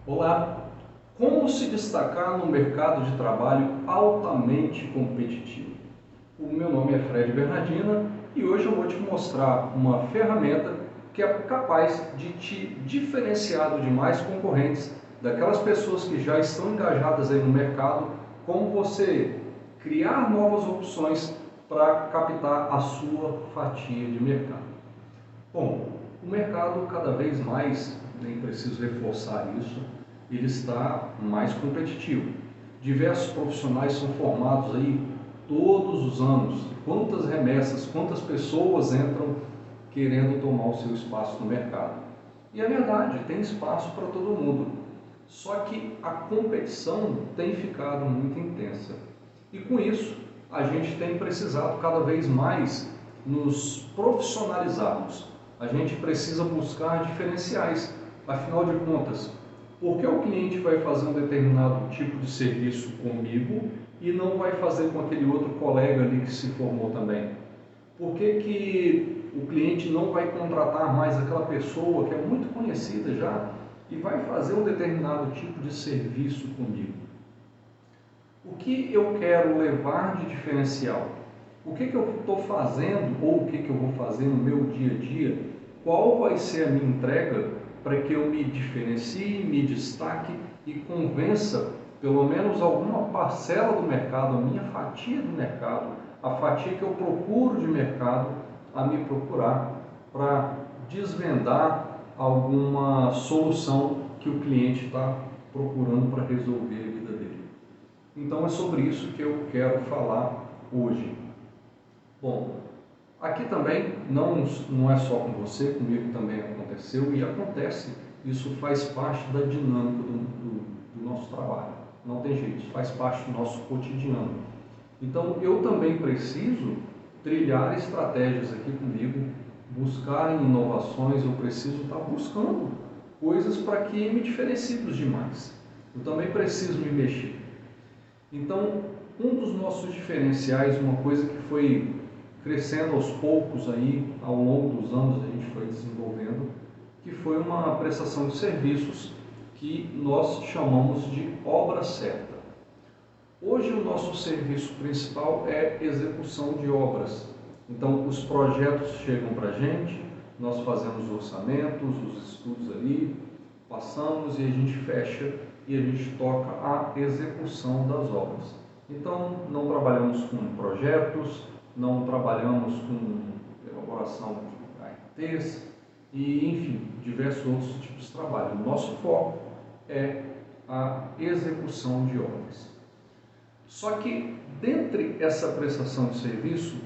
Olá! Como se destacar no mercado de trabalho altamente competitivo? O meu nome é Fred Bernardina e hoje eu vou te mostrar uma ferramenta que é capaz de te diferenciar dos demais concorrentes, daquelas pessoas que já estão engajadas aí no mercado, como você criar novas opções para captar a sua fatia de mercado. Bom, o mercado cada vez mais, nem preciso reforçar isso, ele está mais competitivo. Diversos profissionais são formados aí todos os anos. Quantas remessas, quantas pessoas entram querendo tomar o seu espaço no mercado? E é verdade, tem espaço para todo mundo. Só que a competição tem ficado muito intensa. E com isso, a gente tem precisado cada vez mais nos profissionalizarmos. A gente precisa buscar diferenciais. Afinal de contas, por que o cliente vai fazer um determinado tipo de serviço comigo e não vai fazer com aquele outro colega ali que se formou também? Por que o cliente não vai contratar mais aquela pessoa que é muito conhecida já e vai fazer um determinado tipo de serviço comigo? O que eu quero levar de diferencial? O que eu estou fazendo ou o que eu vou fazer no meu dia a dia? Qual vai ser a minha entrega para que eu me diferencie, me destaque e convença pelo menos alguma parcela do mercado, a minha fatia do mercado, a fatia que eu procuro de mercado, a me procurar para desvendar alguma solução que o cliente está procurando para resolver a vida dele. Então é sobre isso que eu quero falar hoje. Bom, aqui também não é só com você, comigo também aconteceu e acontece. Isso faz parte da dinâmica do nosso trabalho. Não tem jeito, isso faz parte do nosso cotidiano. Então eu também preciso trilhar estratégias aqui comigo, buscar inovações, eu preciso estar buscando coisas para que me diferencie dos demais. Eu também preciso me mexer. Então, um dos nossos diferenciais, uma coisa que foi crescendo aos poucos aí, ao longo dos anos a gente foi desenvolvendo, que foi uma prestação de serviços que nós chamamos de obra certa. Hoje o nosso serviço principal é execução de obras. Então, os projetos chegam para a gente, nós fazemos orçamentos, os estudos ali, passamos e a gente fecha e a gente toca a execução das obras. Então, não trabalhamos com projetos, não trabalhamos com elaboração de ARTs e, enfim, diversos outros tipos de trabalho. O nosso foco é a execução de obras. Só que, dentre essa prestação de serviço,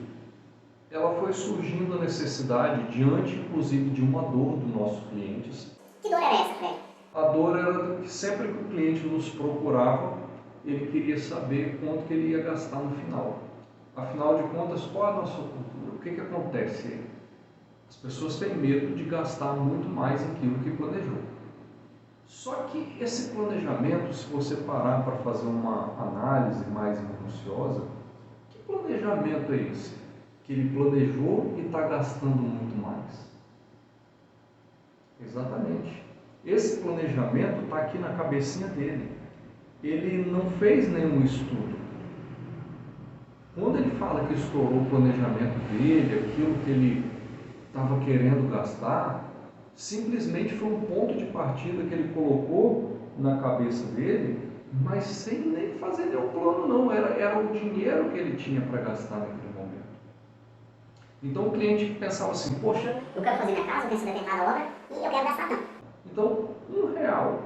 ela foi surgindo a necessidade, diante inclusive de uma dor dos nossos clientes. Que dor era essa, Fred? A dor era que sempre que o cliente nos procurava, ele queria saber quanto que ele ia gastar no final. Afinal de contas, qual é a nossa cultura? O que acontece? As pessoas têm medo de gastar muito mais aquilo que planejou. Só que esse planejamento, se você parar para fazer uma análise mais minuciosa, que planejamento é esse? Que ele planejou e está gastando muito mais. Exatamente. Esse planejamento está aqui na cabecinha dele. Ele não fez nenhum estudo. Quando ele fala que estourou o planejamento dele, aquilo que ele estava querendo gastar, simplesmente foi um ponto de partida que ele colocou na cabeça dele, mas sem nem fazer nenhum plano não, era o dinheiro que ele tinha para gastar naquele momento. Então o cliente pensava assim, poxa, Eu quero fazer minha casa, eu tenho essa determinada obra e eu quero gastar tanto. então R$1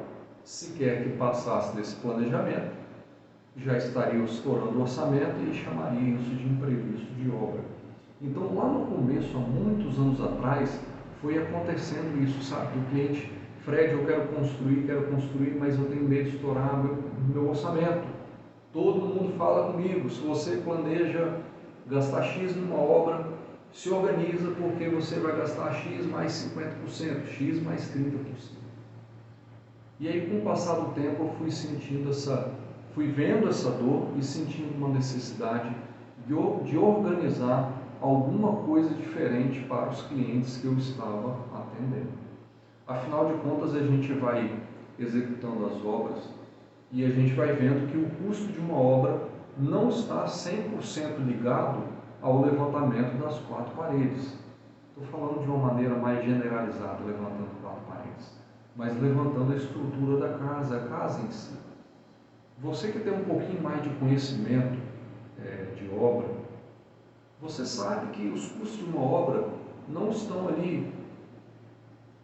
sequer que passasse desse planejamento, já estaria estourando o orçamento e chamaria isso de imprevisto de obra. Então lá no começo, há muitos anos atrás, foi acontecendo isso, sabe? O cliente, Fred, eu quero construir, mas eu tenho medo de estourar meu orçamento. Todo mundo fala comigo, se você planeja gastar X numa obra, se organiza porque você vai gastar X mais 50%, X mais 30%. E aí, com o passar do tempo, eu fui vendo essa dor e sentindo uma necessidade de organizar alguma coisa diferente para os clientes que eu estava atendendo. Afinal de contas, a gente vai executando as obras e a gente vai vendo que o custo de uma obra não está 100% ligado ao levantamento das 4 paredes. Estou falando de uma maneira mais generalizada, levantando 4 paredes, mas levantando a estrutura da casa, a casa em si. Você que tem um pouquinho mais de conhecimento de obra, você sabe que os custos de uma obra não estão ali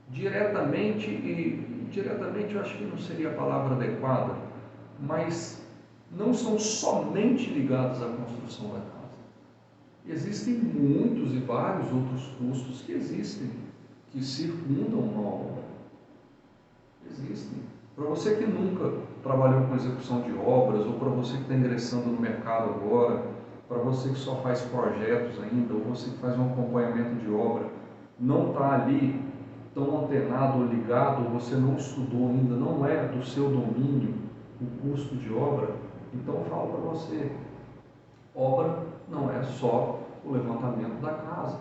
diretamente eu acho que não seria a palavra adequada, mas não estão somente ligados à construção da casa. Existem muitos e vários outros custos que existem, que circundam uma obra. Existem. Para você que nunca trabalhou com execução de obras, ou para você que está ingressando no mercado agora, para você que só faz projetos ainda, ou você que faz um acompanhamento de obra, não está ali tão antenado ou ligado, ou você não estudou ainda, não é do seu domínio o custo de obra, então eu falo para você, obra não é só o levantamento da casa,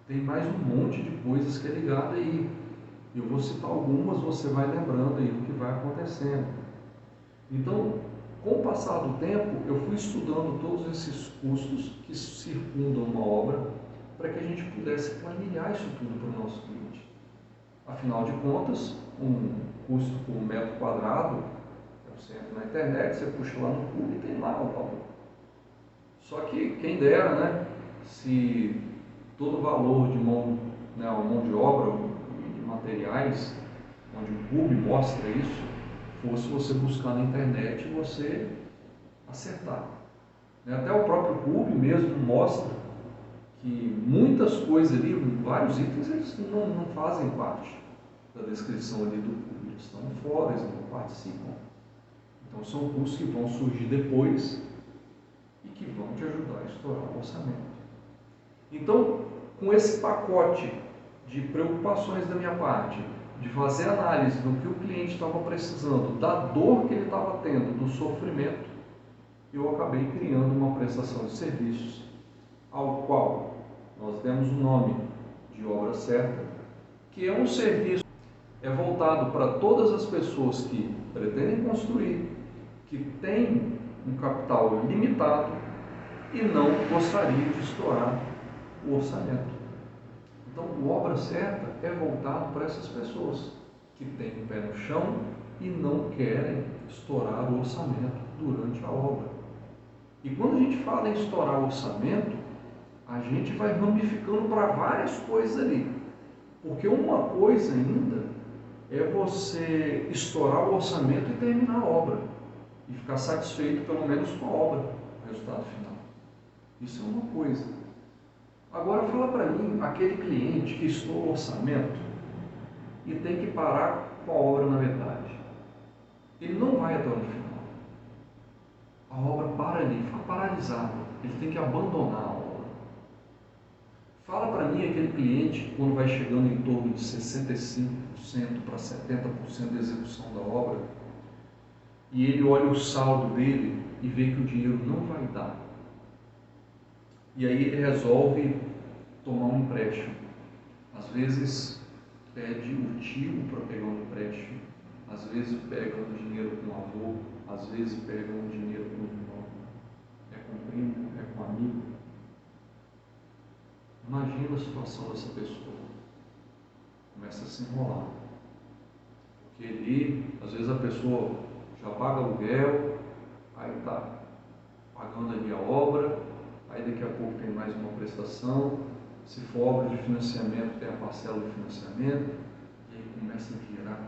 tem mais um monte de coisas que é ligado aí. Eu vou citar algumas, você vai lembrando aí do que vai acontecendo. Então, com o passar do tempo, eu fui estudando todos esses custos que circundam uma obra para que a gente pudesse planilhar isso tudo para o nosso cliente. Afinal de contas, um custo por metro quadrado, você entra na internet, você puxa lá no Google e tem lá o valor. Só que, quem dera, né, se todo o valor de mão de obra e de materiais, onde o PUB mostra isso, fosse você buscar na internet e você acertar. Até o próprio PUB mesmo mostra que muitas coisas ali, vários itens, eles não fazem parte da descrição ali do PUB, eles estão fora, eles não participam. Então são custos que vão surgir depois e que vão te ajudar a estourar o orçamento. Então, com esse pacote de preocupações da minha parte, de fazer análise do que o cliente estava precisando, da dor que ele estava tendo, do sofrimento, eu acabei criando uma prestação de serviços, ao qual nós demos o nome de Obra Certa, que é um serviço voltado para todas as pessoas que pretendem construir, que têm um capital limitado e não gostariam de estourar o orçamento. Então, o Obra Certa é voltado para essas pessoas que têm o pé no chão e não querem estourar o orçamento durante a obra. E quando a gente fala em estourar o orçamento, a gente vai ramificando para várias coisas ali. Porque uma coisa ainda é você estourar o orçamento e terminar a obra. E ficar satisfeito pelo menos com a obra, o resultado final. Isso é uma coisa. Agora fala para mim, aquele cliente que estoura o orçamento e tem que parar com a obra na metade. Ele não vai até o final. A obra para ali, fica paralisada. Ele tem que abandonar a obra. Fala para mim aquele cliente, quando vai chegando em torno de 65% para 70% da execução da obra, e ele olha o saldo dele e vê que o dinheiro não vai dar. E aí ele resolve tomar um empréstimo. Às vezes pede o tio para pegar um empréstimo, às vezes pega um dinheiro com o avô, às vezes pega um dinheiro com o irmão, é com o primo, é com o amigo. Imagina a situação dessa pessoa. Começa a se enrolar. Porque ali, às vezes a pessoa já paga aluguel, aí está pagando ali a obra, aí daqui a pouco tem mais uma prestação, se for obra de financiamento tem a parcela de financiamento, e aí começa a virar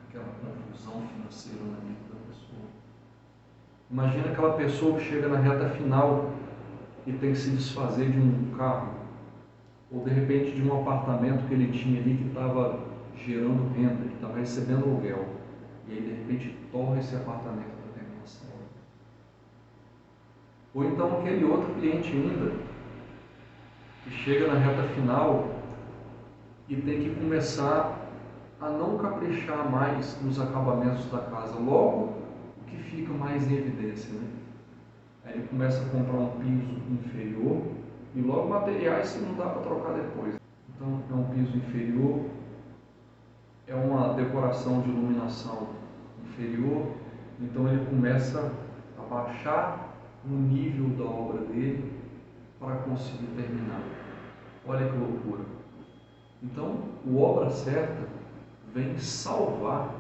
aquela confusão financeira na vida da pessoa. Imagina aquela pessoa que chega na reta final e tem que se desfazer de um carro, ou de repente de um apartamento que ele tinha ali que estava gerando renda, que estava recebendo aluguel, e aí de repente torna esse apartamento para terminar essa obra. Ou então aquele outro cliente ainda, que chega na reta final e tem que começar a não caprichar mais nos acabamentos da casa, logo o que fica mais em evidência, né? Aí ele começa a comprar um piso inferior e logo materiais que não dá para trocar depois. Então é um piso inferior, é uma decoração de iluminação inferior, então ele começa a baixar o nível da obra dele para conseguir terminar. Olha que loucura! Então, o obra certa vem salvar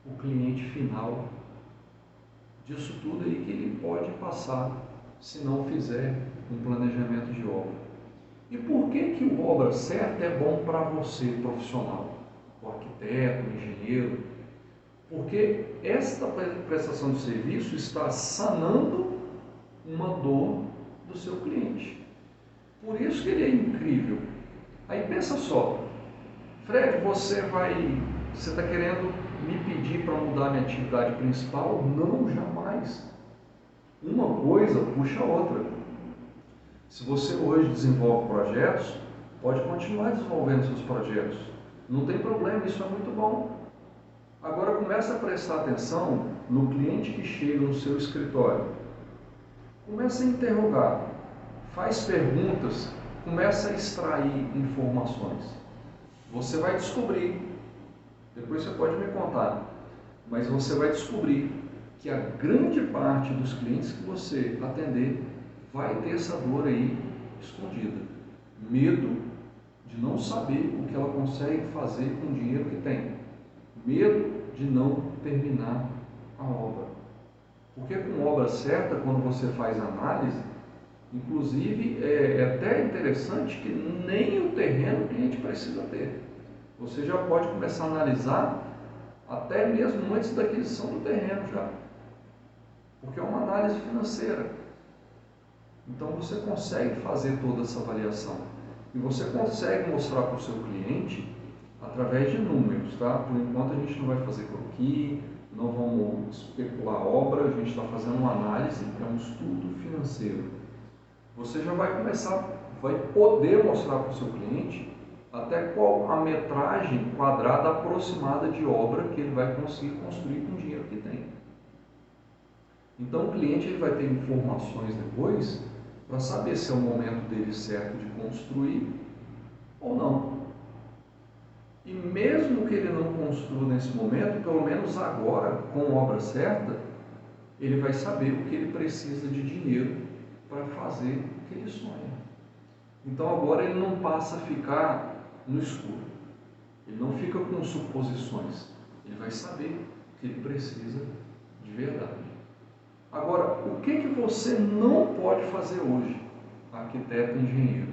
o cliente final disso tudo aí que ele pode passar se não fizer um planejamento de obra. E por que o obra certa é bom para você, profissional, o arquiteto, o engenheiro? Porque esta prestação de serviço está sanando uma dor do seu cliente. Por isso que ele é incrível. Aí pensa só, Fred, você está querendo me pedir para mudar minha atividade principal? Não, jamais. Uma coisa puxa a outra. Se você hoje desenvolve projetos, pode continuar desenvolvendo seus projetos. Não tem problema, isso é muito bom. Agora começa a prestar atenção no cliente que chega no seu escritório. Começa a interrogar, faz perguntas, começa a extrair informações. Você vai descobrir, depois você pode me contar, mas você vai descobrir que a grande parte dos clientes que você atender vai ter essa dor aí escondida. Medo de não saber o que ela consegue fazer com o dinheiro que tem. Medo de não terminar a obra. Porque com obra certa, quando você faz análise, inclusive é até interessante que nem o terreno o cliente precisa ter. Você já pode começar a analisar até mesmo antes da aquisição do terreno já. Porque é uma análise financeira. Então você consegue fazer toda essa avaliação. E você consegue mostrar para o seu cliente através de números, tá? Por enquanto a gente não vai fazer croquis, não vamos especular a obra, a gente está fazendo uma análise, é um estudo financeiro. Você já vai poder mostrar para o seu cliente até qual a metragem quadrada aproximada de obra que ele vai conseguir construir com o dinheiro que tem. Então o cliente ele vai ter informações depois para saber se é o momento dele certo de construir ou não. E mesmo que ele não construa nesse momento, pelo menos agora, com a obra certa, ele vai saber o que ele precisa de dinheiro para fazer o que ele sonha. Então agora ele não passa a ficar no escuro. Ele não fica com suposições. Ele vai saber o que ele precisa de verdade. Agora, o que você não pode fazer hoje, arquiteto e engenheiro?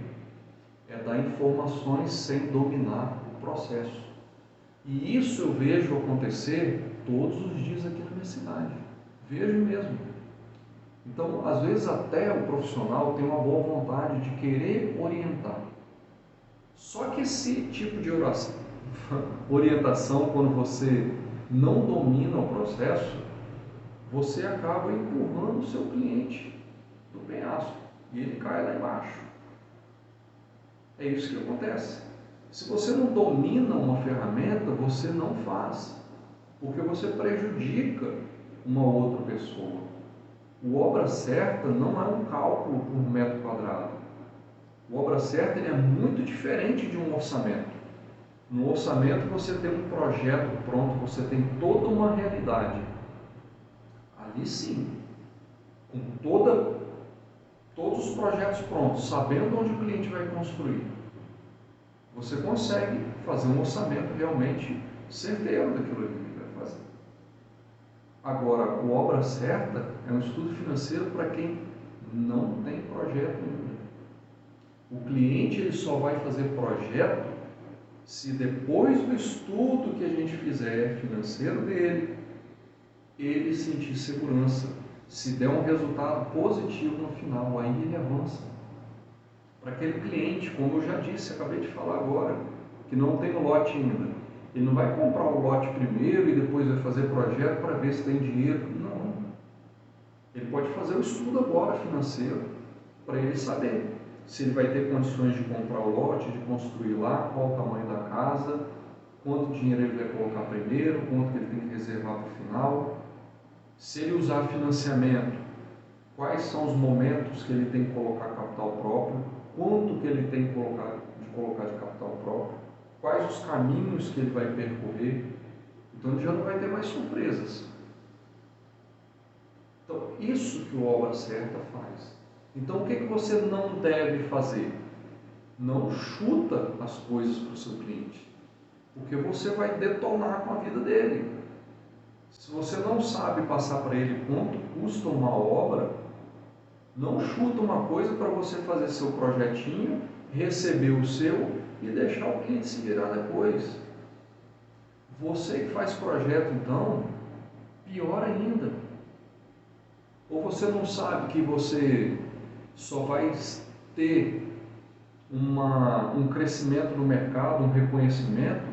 É dar informações sem dominar o processo. E isso eu vejo acontecer todos os dias aqui na minha cidade. Vejo mesmo. Então, às vezes até o profissional tem uma boa vontade de querer orientar. Só que esse tipo de orientação, quando você não domina o processo, você acaba empurrando o seu cliente do penhasco e ele cai lá embaixo. É isso que acontece. Se você não domina uma ferramenta, você não faz, porque você prejudica uma outra pessoa. O obra certa não é um cálculo por metro quadrado. O obra certa ele é muito diferente de um orçamento. No orçamento você tem um projeto pronto, você tem toda uma realidade. Ali sim, com todos os projetos prontos, sabendo onde o cliente vai construir, você consegue fazer um orçamento realmente certeiro daquilo que ele vai fazer. Agora, a obra certa é um estudo financeiro para quem não tem projeto ainda. O cliente ele só vai fazer projeto se depois do estudo que a gente fizer financeiro dele, ele sentir segurança. Se der um resultado positivo no final, aí ele avança. Para aquele cliente, como eu já disse, acabei de falar agora, que não tem o lote ainda. Ele não vai comprar o lote primeiro e depois vai fazer projeto para ver se tem dinheiro. Não. Ele pode fazer o estudo agora financeiro, para ele saber se ele vai ter condições de comprar o lote, de construir lá, qual o tamanho da casa, quanto dinheiro ele vai colocar primeiro, quanto que ele tem que reservar para o final. Se ele usar financiamento, quais são os momentos que ele tem que colocar capital próprio, quanto que ele tem que colocar de capital próprio, quais os caminhos que ele vai percorrer. Então ele já não vai ter mais surpresas. Então, isso que o Obra Certa faz. Então, o que você não deve fazer? Não chuta as coisas para o seu cliente, porque você vai detonar com a vida dele. Se você não sabe passar para ele quanto custa uma obra, não chuta uma coisa para você fazer seu projetinho, receber o seu e deixar o cliente se virar depois. Você que faz projeto, então, pior ainda. Ou você não sabe que você só vai ter um crescimento no mercado, um reconhecimento.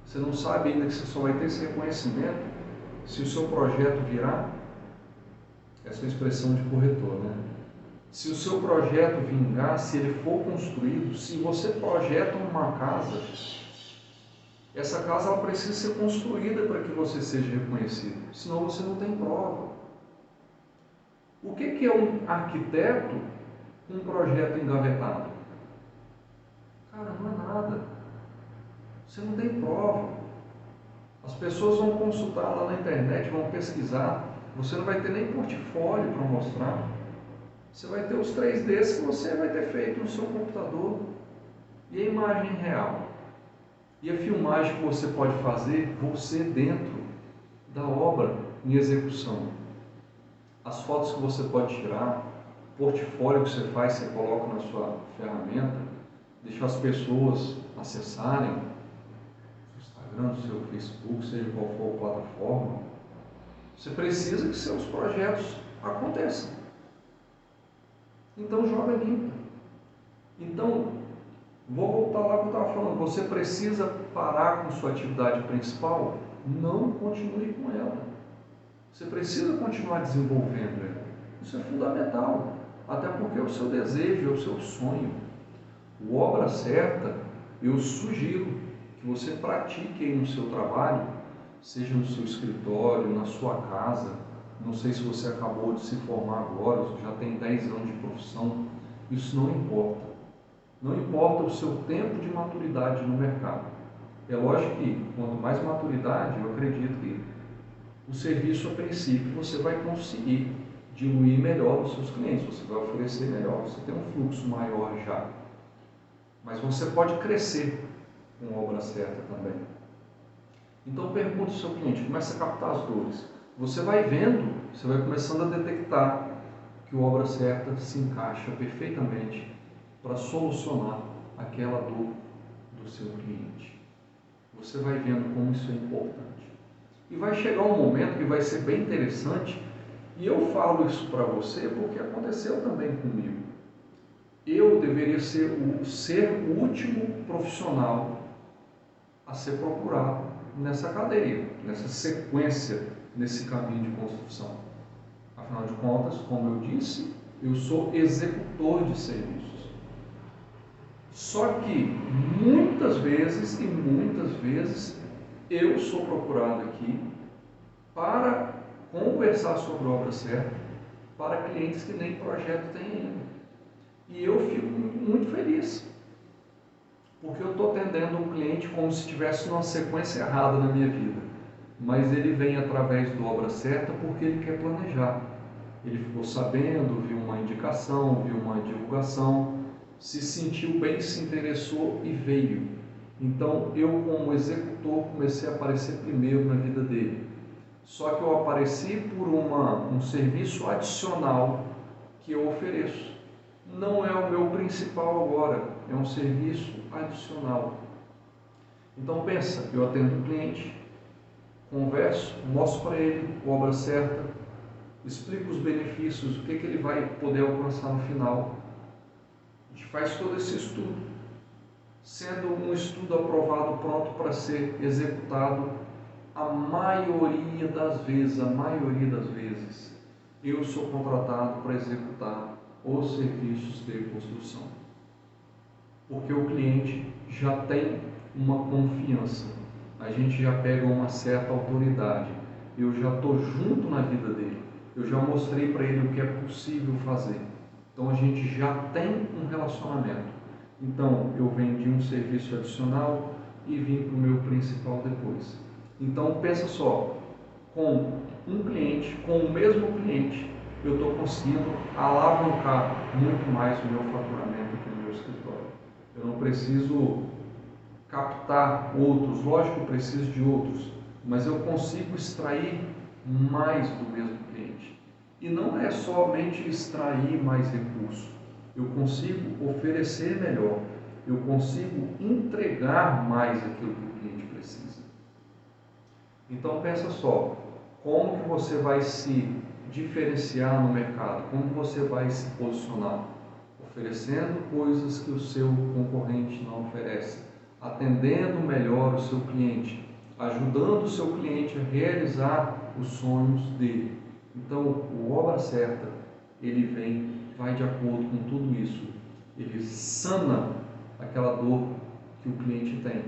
Você não sabe ainda que você só vai ter esse reconhecimento se o seu projeto virar. Essa é a expressão de corretor, né? Se o seu projeto vingar, se ele for construído, se você projeta uma casa, essa casa ela precisa ser construída para que você seja reconhecido, senão você não tem prova. O que é um arquiteto com um projeto engavetado? Cara, não é nada. Você não tem prova. As pessoas vão consultar lá na internet, vão pesquisar. Você não vai ter nem portfólio para mostrar. Você vai ter os 3Ds que você vai ter feito no seu computador. E a imagem real? E a filmagem que você pode fazer, você dentro da obra em execução. As fotos que você pode tirar, o portfólio que você faz, você coloca na sua ferramenta, deixa as pessoas acessarem o Instagram, o seu Facebook, seja qual for a plataforma. Você precisa que seus projetos aconteçam. Então joga limpo. Então, vou voltar lá que eu estava falando, você precisa parar com sua atividade principal? Não continue com ela. Você precisa continuar desenvolvendo ela. Isso é fundamental, até porque é o seu desejo, é o seu sonho. O Obra Certa, eu sugiro que você pratique aí no seu trabalho, seja no seu escritório, na sua casa. Não sei se você acabou de se formar agora, já tem 10 anos de profissão, isso não importa. Não importa o seu tempo de maturidade no mercado. É lógico que quanto mais maturidade, eu acredito que o serviço, a princípio, você vai conseguir diluir melhor os seus clientes, você vai oferecer melhor, você tem um fluxo maior já. Mas você pode crescer com a Obra Certa também. Então pergunta ao seu cliente, começa a captar as dores. Você vai vendo, você vai começando a detectar que a Obra Certa se encaixa perfeitamente para solucionar aquela dor do seu cliente. Você vai vendo como isso é importante. E vai chegar um momento que vai ser bem interessante, e eu falo isso para você porque aconteceu também comigo. Eu deveria ser o último profissional a ser procurado nessa cadeia, nessa sequência, nesse caminho de construção. Afinal de contas, como eu disse, eu sou executor de serviços. Só que muitas vezes eu sou procurado aqui para conversar sobre a Obra Certa para clientes que nem projeto têm ainda. E eu fico muito feliz, porque eu estou atendendo um cliente como se estivesse numa sequência errada na minha vida. Mas ele vem através do Obra Certa porque ele quer planejar. Ele ficou sabendo, viu uma indicação, viu uma divulgação, se sentiu bem, se interessou e veio. Então eu, como executor, comecei a aparecer primeiro na vida dele. Só que eu apareci por um serviço adicional que eu ofereço. Não é o meu principal agora, é um serviço adicional. Então pensa, eu atendo o cliente, converso, mostro para ele a Obra Certa, explico os benefícios, o que ele vai poder alcançar no final. A gente faz todo esse estudo, sendo um estudo aprovado, pronto para ser executado. A maioria das vezes, eu sou contratado para executar os serviços de construção, porque o cliente já tem uma confiança, a gente já pega uma certa autoridade, eu já estou junto na vida dele, eu já mostrei para ele o que é possível fazer, então a gente já tem um relacionamento. Então eu vendi um serviço adicional e vim para o meu principal depois. Então pensa só, com um cliente, com o mesmo cliente, eu estou conseguindo alavancar muito mais o meu faturamento aqui no meu escritório. Eu não preciso captar outros, lógico que eu preciso de outros, mas eu consigo extrair mais do mesmo cliente. E não é somente extrair mais recursos, eu consigo oferecer melhor, eu consigo entregar mais aquilo que o cliente precisa. Então pensa só, como que você vai se diferenciar no mercado, como você vai se posicionar, oferecendo coisas que o seu concorrente não oferece, atendendo melhor o seu cliente, ajudando o seu cliente a realizar os sonhos dele. Então, o Obra Certa, ele vai de acordo com tudo isso. Ele sana aquela dor que o cliente tem,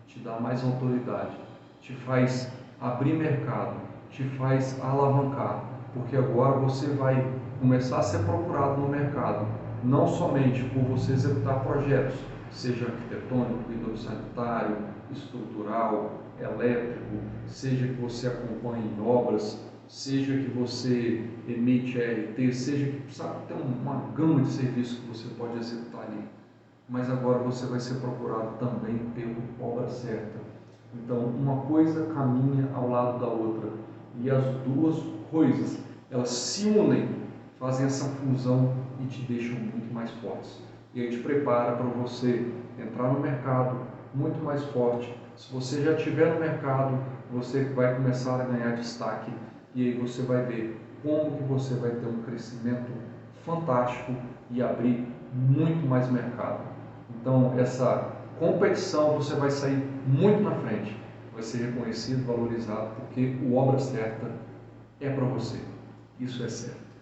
te dá mais autoridade, te faz abrir mercado, te faz alavancar, porque agora você vai começar a ser procurado no mercado, não somente por você executar projetos, seja arquitetônico, hidrossanitário, estrutural, elétrico, seja que você acompanhe em obras, seja que você emite RT, seja que tem uma gama de serviços que você pode executar ali. Mas agora você vai ser procurado também pelo Obra Certa. Então, uma coisa caminha ao lado da outra e as duas coisas, elas se unem, fazem essa fusão e te deixam muito mais fortes. E aí te prepara para você entrar no mercado muito mais forte. Se você já estiver no mercado, você vai começar a ganhar destaque e aí você vai ver como que você vai ter um crescimento fantástico e abrir muito mais mercado. Então, essa competição você vai sair muito na frente, vai ser reconhecido, valorizado, porque o Obra Certa é para você. Isso é certo.